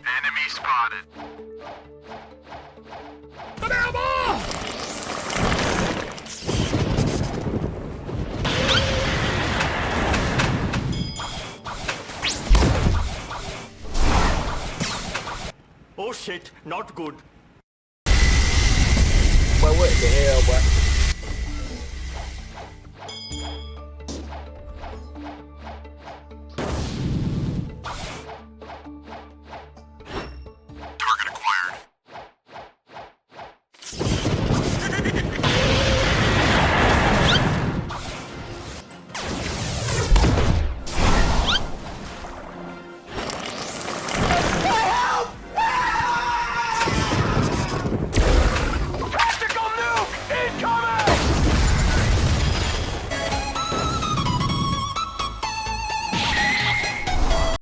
Enemy spotted. Oh shit, not good. Boy, what the hell, boy?